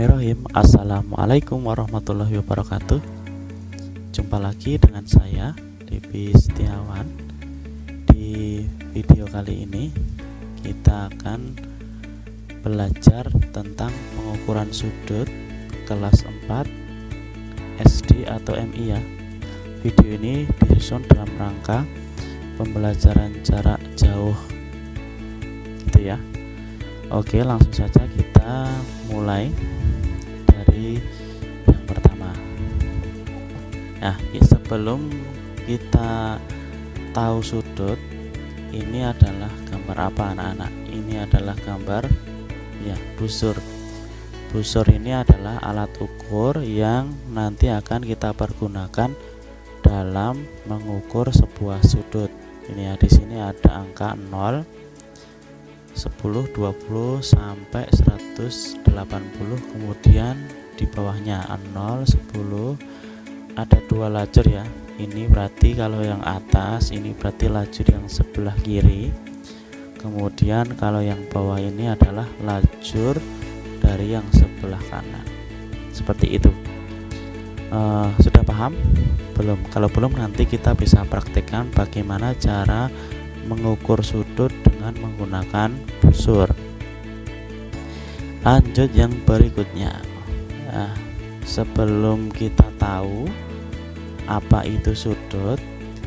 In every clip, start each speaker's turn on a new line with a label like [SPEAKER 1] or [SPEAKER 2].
[SPEAKER 1] Bismillahirrahmanirrahim. Assalamualaikum warahmatullahi wabarakatuh. Jumpa lagi dengan saya, Devi Setiawan. Di video kali ini kita akan belajar tentang pengukuran sudut kelas 4 SD atau MI ya. Video ini disusun dalam rangka pembelajaran jarak jauh gitu ya. Oke, langsung saja kita mulai dari yang pertama. Nah, sebelum kita tahu sudut, ini adalah gambar apa anak-anak? Ini adalah gambar ya busur. Busur ini adalah alat ukur yang nanti akan kita pergunakan dalam mengukur sebuah sudut. Ini ya, di sini ada angka 0, 10, 20 sampai 180, kemudian di bawahnya 0, 10, ada dua lajur ya. Ini berarti kalau yang atas ini berarti lajur yang sebelah kiri, kemudian kalau yang bawah ini adalah lajur dari yang sebelah kanan. Seperti itu. Sudah paham? Belum? Kalau belum, nanti kita bisa praktekkan bagaimana cara mengukur sudut dengan menggunakan busur. Lanjut yang berikutnya. Nah, sebelum kita tahu apa itu sudut,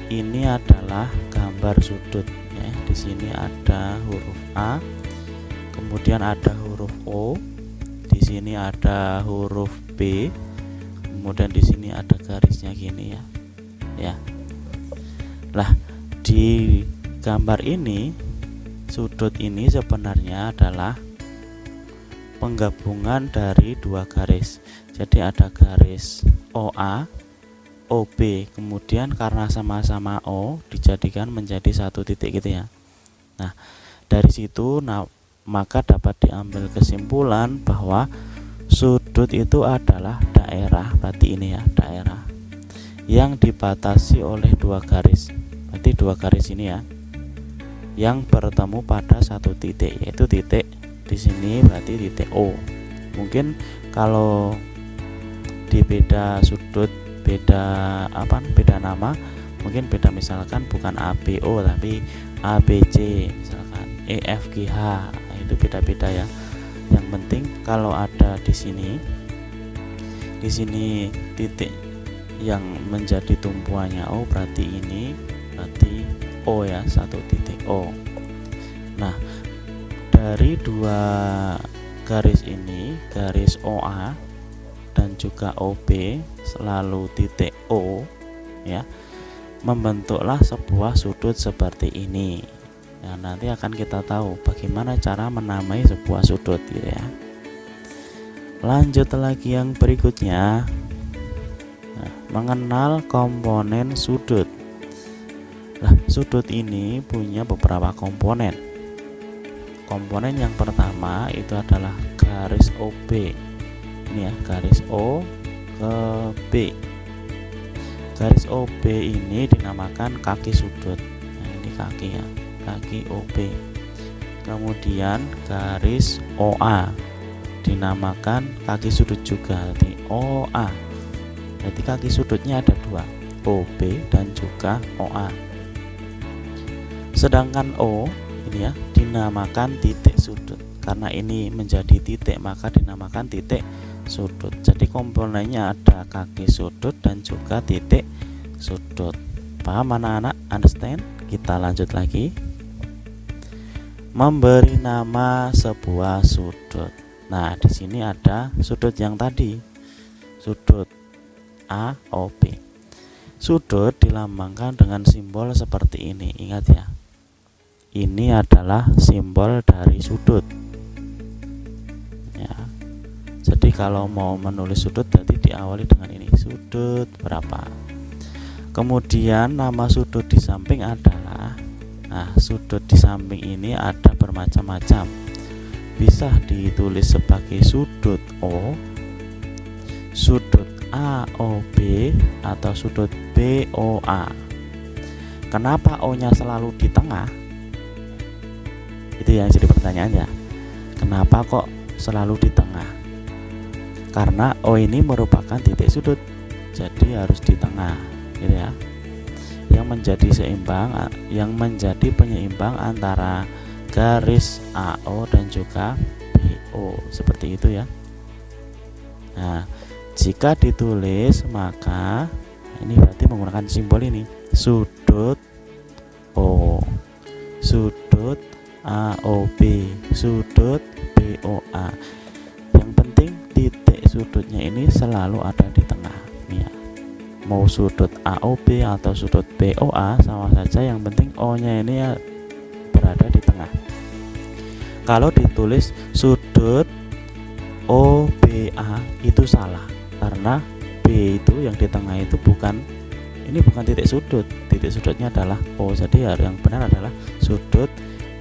[SPEAKER 1] ini adalah gambar sudut ya. Di sini ada huruf A, kemudian ada huruf O, di sini ada huruf B, kemudian di sini ada garisnya gini ya. Ya. Lah, di gambar ini, sudut ini sebenarnya adalah penggabungan dari dua garis. Jadi ada garis OA, OB, kemudian karena sama-sama O dijadikan menjadi satu titik gitu ya. Nah, dari situ maka dapat diambil kesimpulan bahwa sudut itu adalah daerah, berarti ini ya, daerah yang dibatasi oleh dua garis. Berarti dua garis ini ya, yang bertemu pada satu titik, yaitu titik di sini berarti titik O. Mungkin kalau di beda sudut, beda nama, mungkin beda, misalkan bukan ABO tapi ABC, misalkan EFGH, itu beda-beda ya. Yang penting kalau ada di sini titik yang menjadi tumpuannya O, berarti ini berarti O ya, satu titik O. Nah, dari dua garis ini, garis OA dan juga OB selalu titik O ya, membentuklah sebuah sudut seperti ini. Nah, nanti akan kita tahu bagaimana cara menamai sebuah sudut gitu ya. Lanjut lagi yang berikutnya. Nah, mengenal komponen sudut. Nah, sudut ini punya beberapa komponen. Komponen yang pertama itu adalah garis OB. Ini ya, garis O ke B. Garis OB ini dinamakan kaki sudut. Nah, ini kaki ya, kaki OB. Kemudian garis OA dinamakan kaki sudut juga, berarti OA. Jadi kaki sudutnya ada dua, OB dan juga OA. Sedangkan O ini ya dinamakan titik sudut. Karena ini menjadi titik maka dinamakan titik sudut. Jadi komponennya ada kaki sudut dan juga titik sudut. Paham anak-anak? Understand? Kita lanjut lagi. Memberi nama sebuah sudut. Nah, di sini ada sudut yang tadi, sudut AOB. Sudut dilambangkan dengan simbol seperti ini. Ingat ya, ini adalah simbol dari sudut ya. Jadi kalau mau menulis sudut nanti diawali dengan ini, sudut berapa. Kemudian nama sudut di samping adalah, nah, sudut di samping ini ada bermacam-macam. Bisa ditulis sebagai sudut O, sudut AOB, atau sudut BOA. Kenapa O-nya selalu di tengah? Itu yang jadi pertanyaannya. Kenapa kok selalu di tengah? karena O ini merupakan titik sudut, jadi harus di tengah gitu ya, yang menjadi penyeimbang antara garis AO dan juga BO, seperti itu ya. Nah, jika ditulis maka ini berarti menggunakan simbol ini, sudut O, sudut AOB, sudut BOA. Yang penting titik sudutnya ini selalu ada di tengah ya. Mau sudut AOB atau sudut BOA sama saja, yang penting O nya ini ya berada di tengah. Kalau ditulis sudut OBA itu salah, karena B itu yang di tengah itu bukan titik sudut, titik sudutnya adalah O. Jadi yang benar adalah sudut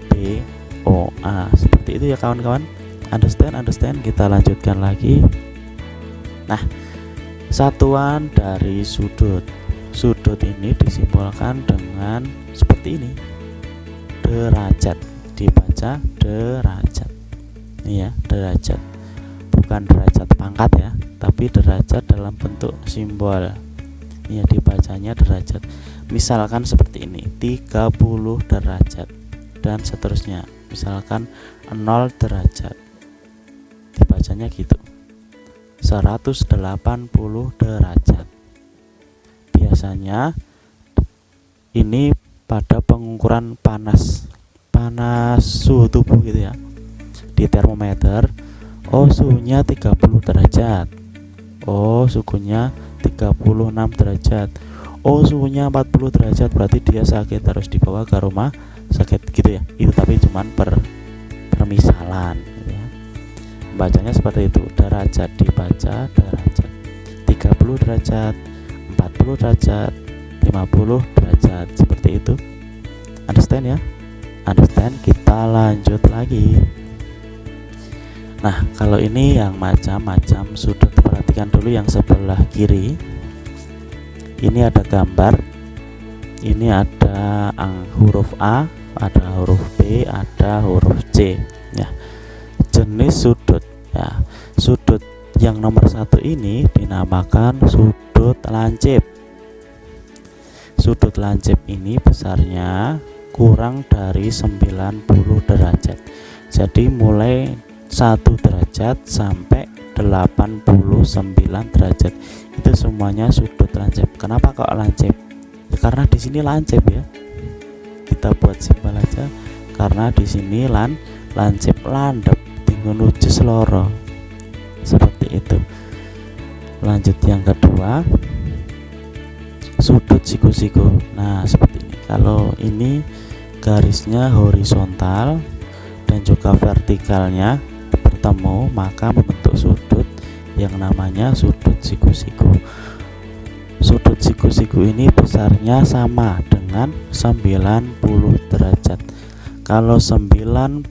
[SPEAKER 1] BOA. Seperti itu ya kawan-kawan. Understand? Kita lanjutkan lagi. Nah, satuan dari sudut. Sudut ini disimbolkan dengan seperti ini, derajat. Dibaca derajat. Ini ya, derajat. Bukan derajat pangkat ya, tapi derajat dalam bentuk simbol. Ya, dibacanya derajat. Misalkan seperti ini, 30 derajat dan seterusnya. Misalkan 0 derajat, dibacanya gitu. 180 derajat. Biasanya ini pada pengukuran panas suhu tubuh gitu ya. Di termometer, oh suhunya 30 derajat, oh suhunya 36 derajat, oh suhunya 40 derajat, berarti dia sakit, harus dibawa ke rumah sakit gitu ya. Itu tapi cuman permisalan gitu ya. Bacanya seperti itu, derajat, dibaca derajat. 30 derajat, 40 derajat, 50 derajat, seperti itu. Understand ya? Understand. Kita lanjut lagi. Nah, kalau ini yang macam-macam sudut, perhatikan dulu yang sebelah kiri. Ini ada gambar. Ini ada huruf A, ada huruf B, ada huruf C. Ya, jenis sudut. Ya, sudut yang nomor 1 ini dinamakan sudut lancip. Sudut lancip ini besarnya kurang dari 90 derajat. Jadi mulai 1 derajat sampai 89 derajat itu semuanya sudut lancip. Kenapa kok lancip? Ya, karena di sini lancip ya. Kita buat simbol aja, karena di sini lancip landep tinggal nuju seloro. Seperti itu. Lanjut yang kedua, sudut siku-siku. Nah, seperti ini. Kalau ini garisnya horizontal dan juga vertikalnya bertemu, maka membentuk sudut yang namanya sudut siku-siku. Sudut siku-siku ini besarnya sama dengan 90 derajat. Kalau 91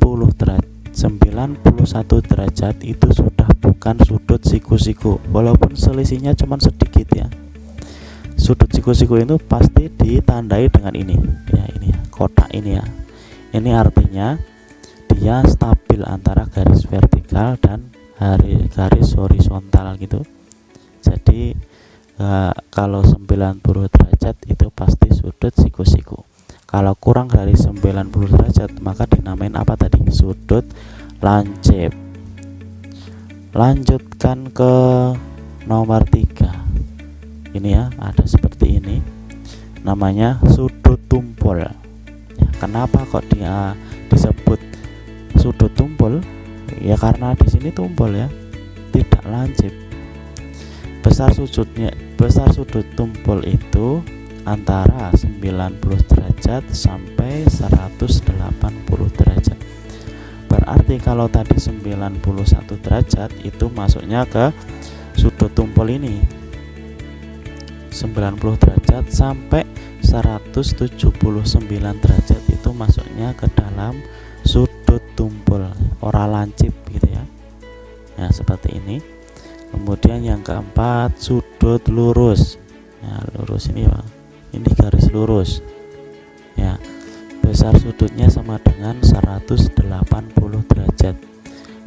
[SPEAKER 1] derajat itu sudah bukan sudut siku-siku, walaupun selisihnya cuma sedikit ya. Sudut siku-siku itu pasti ditandai dengan ini ya, ini ya, kotak ini ya. Ini artinya dia stabil antara garis vertikal dan garis horizontal gitu. Jadi kalau 90 derajat itu pasti sudut siku-siku. Kalau kurang dari 90 derajat maka dinamain apa tadi? Sudut lancip. Lanjutkan ke nomor 3. Ini ya, ada seperti ini. Namanya sudut tumpul. Ya, kenapa kok dia disebut sudut tumpul? Ya karena di sini tumpul ya, tidak lancip. Besar sudut tumpul itu antara 90 derajat sampai 180 derajat. Berarti kalau tadi 91 derajat itu masuknya ke sudut tumpul ini. 90 derajat sampai 179 derajat itu masuknya ke dalam sudut tumpul, ora lancip gitu ya. Nah, seperti ini. Kemudian yang keempat, sudut lurus. Nah, lurus ini ya. Ini garis lurus. Ya. Besar sudutnya sama dengan 180 derajat.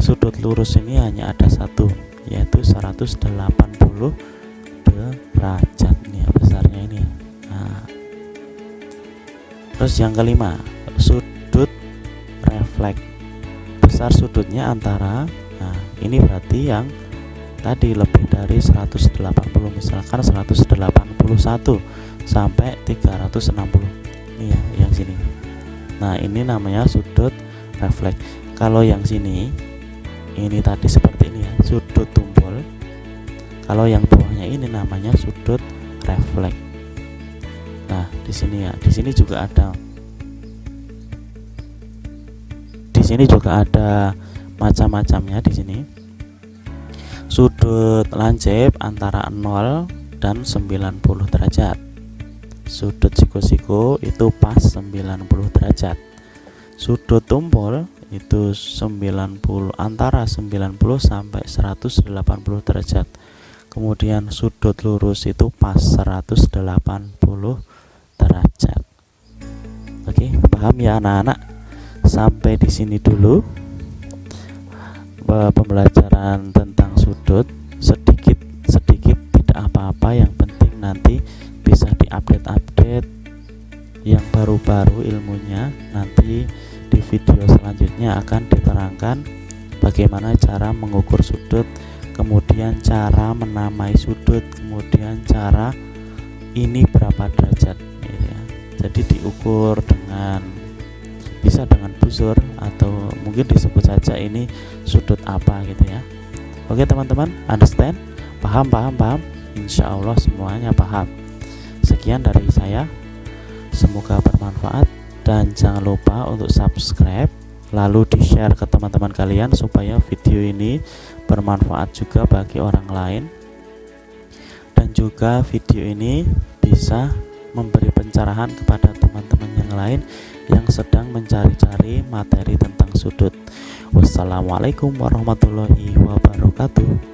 [SPEAKER 1] Sudut lurus ini hanya ada satu, yaitu 180 derajat nih ya, besarnya ini ya. Nah, terus yang kelima, sudut refleks. Besar sudutnya antara, nah ini berarti yang tadi lebih dari 180, misalkan 181 sampai 360 ini ya, yang sini. Nah ini namanya sudut refleks. Kalau yang sini ini tadi seperti ini ya, sudut tumpul. Kalau yang bawahnya ini namanya sudut refleks. Nah di sini ya, di sini juga ada, di sini juga ada macam-macamnya. Di sini sudut lancip antara 0 dan 90 derajat. Sudut siku-siku itu pas 90 derajat. Sudut tumpul itu 90, antara 90 sampai 180 derajat. Kemudian sudut lurus itu pas 180 derajat. Oke, paham ya anak-anak? Sampai di sini dulu pembelajaran tentang sudut. Sedikit tidak apa-apa, yang penting nanti bisa diupdate yang baru-baru ilmunya. Nanti di video selanjutnya akan diterangkan bagaimana cara mengukur sudut, kemudian cara menamai sudut, kemudian cara ini berapa derajat gitu ya. Jadi diukur dengan, bisa dengan busur atau mungkin disebut saja ini sudut apa gitu ya. Oke teman-teman, understand? Paham? Insya Allah semuanya paham. Sekian dari saya, semoga bermanfaat, dan jangan lupa untuk subscribe lalu di share ke teman-teman kalian supaya video ini bermanfaat juga bagi orang lain, dan juga video ini bisa memberi pencerahan kepada teman-teman yang lain yang sedang mencari-cari materi tentang sudut. Wassalamualaikum warahmatullahi wabarakatuh.